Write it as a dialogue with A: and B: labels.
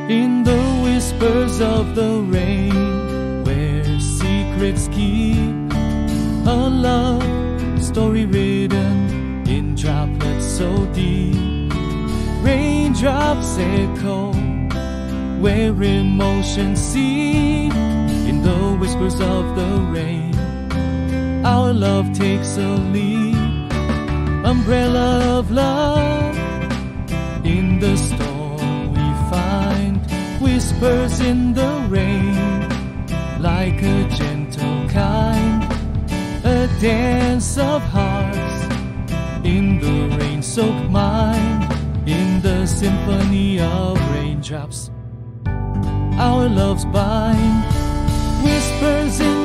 A: In the whispers of the rain, where secrets keep, a love story written in droplets so deep. Raindrops echo where emotions seep. In the whispers of the rain, our love takes a leap. Umbrella of love, in the storm we find whispers in the rain, like a gentle kind, a dance of hearts in the rain-soaked mind. In the symphony of raindrops, our loves bind, whispers in